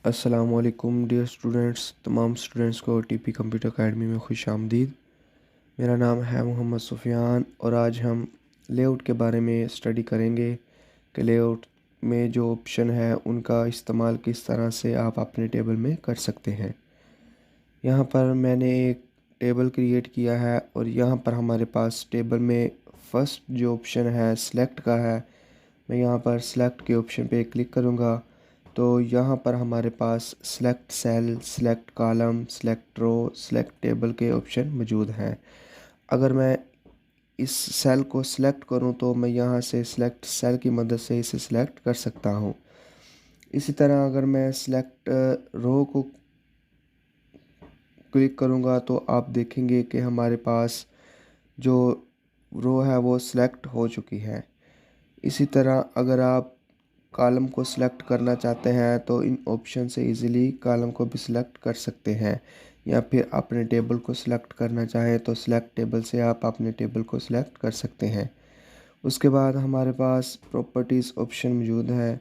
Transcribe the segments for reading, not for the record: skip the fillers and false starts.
अस्सलामुअलैकुम dear students, तमाम students को टीपी कंप्यूटर अकेडमी में खुश आमदीद। मेरा नाम है मोहम्मद सुफियान और आज हम लेआउट के बारे में स्टडी करेंगे कि लेआउट में जो ऑप्शन है उनका इस्तेमाल किस तरह से आप अपने टेबल में कर सकते हैं। यहाँ पर मैंने एक टेबल क्रिएट किया है और यहाँ पर हमारे पास टेबल में फर्स्ट जो ऑप्शन है सिलेक्ट का है। मैं यहाँ पर सिलेक्ट के ऑप्शन पे क्लिक करूँगा तो यहाँ पर हमारे पास select cell, select column, select row, select table के ऑप्शन मौजूद हैं। अगर मैं इस सेल को सिलेक्ट करूँ तो मैं यहाँ से सिलेक्ट सेल की मदद से इसे सिलेक्ट कर सकता हूँ। इसी तरह अगर मैं सिलेक्ट रो को क्लिक करूँगा तो आप देखेंगे कि हमारे पास जो रो है वो सिलेक्ट हो चुकी है। इसी तरह अगर आप कॉलम को सिलेक्ट करना चाहते हैं तो इन ऑप्शन से इजीली कॉलम को भी सिलेक्ट कर सकते हैं, या फिर अपने टेबल को सिलेक्ट करना चाहें तो सिलेक्ट टेबल से आप अपने टेबल को सिलेक्ट कर सकते हैं। उसके बाद हमारे पास प्रॉपर्टीज़ ऑप्शन मौजूद है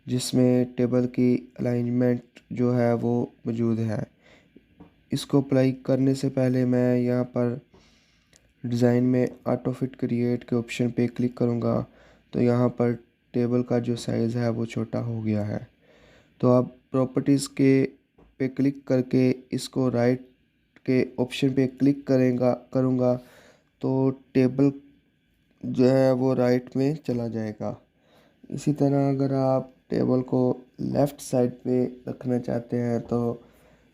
जिसमें टेबल की अलाइनमेंट जो है वो मौजूद है। इसको अप्लाई करने से पहले मैं यहाँ पर डिज़ाइन में ऑटो फिट क्रिएट के ऑप्शन पे क्लिक करूँगा तो यहाँ पर टेबल का जो साइज़ है वो छोटा हो गया है। तो अब प्रॉपर्टीज़ के पे क्लिक करके इसको राइट के ऑप्शन पे क्लिक करूँगा तो टेबल जो है वो राइट में चला जाएगा। इसी तरह अगर आप टेबल को लेफ़्ट साइड पे रखना चाहते हैं तो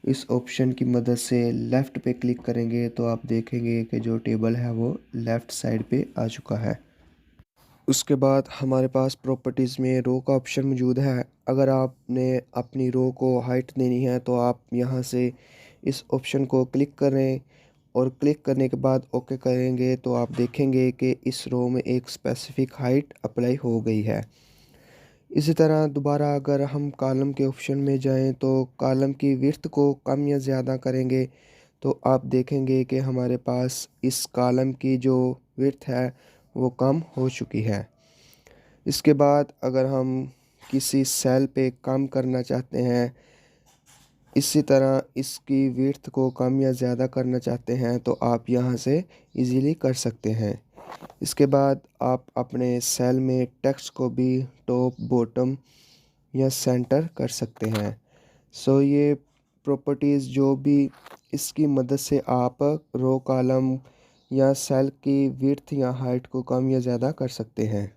इस ऑप्शन की मदद से लेफ़्ट पे क्लिक करेंगे तो आप देखेंगे कि जो टेबल है वो लेफ़्ट साइड पे आ चुका है। उसके बाद हमारे पास प्रॉपर्टीज़ में रो का ऑप्शन मौजूद है। अगर आपने अपनी रो को हाइट देनी है तो आप यहाँ से इस ऑप्शन को क्लिक करें और क्लिक करने के बाद ओके करेंगे तो आप देखेंगे कि इस रो में एक स्पेसिफ़िक हाइट अप्लाई हो गई है। इसी तरह दोबारा अगर हम कॉलम के ऑप्शन में जाएं तो कॉलम की विड्थ को कम या ज़्यादा करेंगे तो आप देखेंगे कि हमारे पास इस कॉलम की जो विड्थ है वो कम हो चुकी है। इसके बाद अगर हम किसी सेल पे काम करना चाहते हैं, इसी तरह इसकी विड्थ को कम या ज़्यादा करना चाहते हैं तो आप यहाँ से इजीली कर सकते हैं। इसके बाद आप अपने सेल में टेक्स्ट को भी टॉप, बॉटम या सेंटर कर सकते हैं। ये प्रॉपर्टीज़ जो भी इसकी मदद से आप रो, कॉलम या सेल की विड्थ या हाइट को कम या ज़्यादा कर सकते हैं।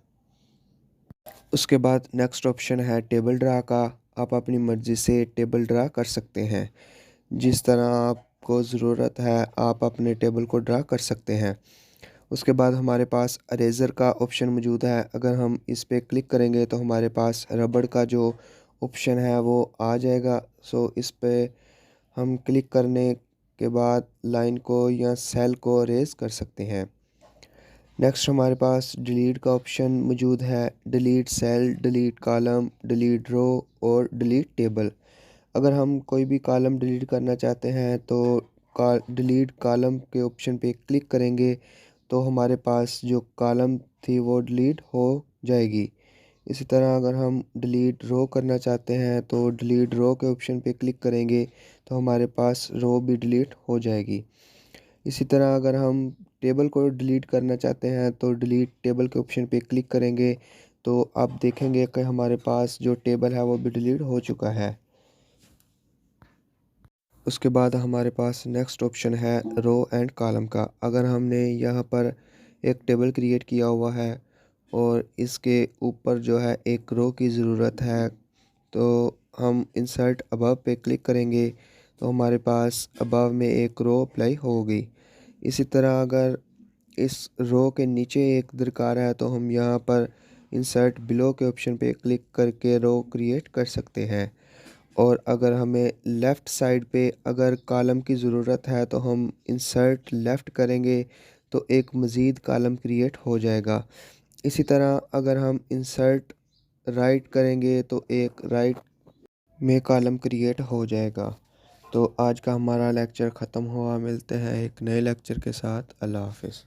उसके बाद नेक्स्ट ऑप्शन है टेबल ड्रा का। आप अपनी मर्ज़ी से टेबल ड्रा कर सकते हैं। जिस तरह आपको ज़रूरत है आप अपने टेबल को ड्रा कर सकते हैं। उसके बाद हमारे पास अरेज़र का ऑप्शन मौजूद है। अगर हम इस पे क्लिक करेंगे तो हमारे पास रबड़ का जो ऑप्शन है वो आ जाएगा। इस पे हम क्लिक करने के बाद लाइन को या सेल को अरेज़ कर सकते हैं। नेक्स्ट हमारे पास डिलीट का ऑप्शन मौजूद है। Delete cell, delete column, delete row और डिलीट टेबल। अगर हम कोई भी कॉलम डिलीट करना चाहते हैं तो डिलीट कॉलम के ऑप्शन पे क्लिक करेंगे तो हमारे पास जो कॉलम थी वो डिलीट हो जाएगी। इसी तरह अगर हम डिलीट रो करना चाहते हैं तो डिलीट रो के ऑप्शन पे क्लिक करेंगे तो हमारे पास रो भी डिलीट हो जाएगी। इसी तरह अगर हम टेबल को डिलीट करना चाहते हैं तो डिलीट टेबल के ऑप्शन पे क्लिक करेंगे तो आप देखेंगे कि हमारे पास जो टेबल है वो भी डिलीट हो चुका है। उसके बाद हमारे पास नेक्स्ट ऑप्शन है रो एंड कॉलम का। अगर हमने यहाँ पर एक टेबल क्रिएट किया हुआ है और इसके ऊपर जो है एक रो की ज़रूरत है तो हम इंसर्ट अबव पे क्लिक करेंगे तो हमारे पास अबव में एक रो अप्लाई होगी। इसी तरह अगर इस रो के नीचे एक दरकार है तो हम यहाँ पर इंसर्ट बिलो के ऑप्शन पे क्लिक करके रो क्रिएट कर सकते हैं। और अगर हमें लेफ़्ट साइड पे अगर कॉलम की ज़रूरत है तो हम इंसर्ट लेफ़्ट करेंगे तो एक मज़ीद कॉलम क्रिएट हो जाएगा। इसी तरह अगर हम इंसर्ट राइट करेंगे तो एक राइट में कॉलम क्रिएट हो जाएगा। तो आज का हमारा लेक्चर ख़त्म हुआ। मिलते हैं एक नए लेक्चर के साथ। अल्लाह हाफ़िज़।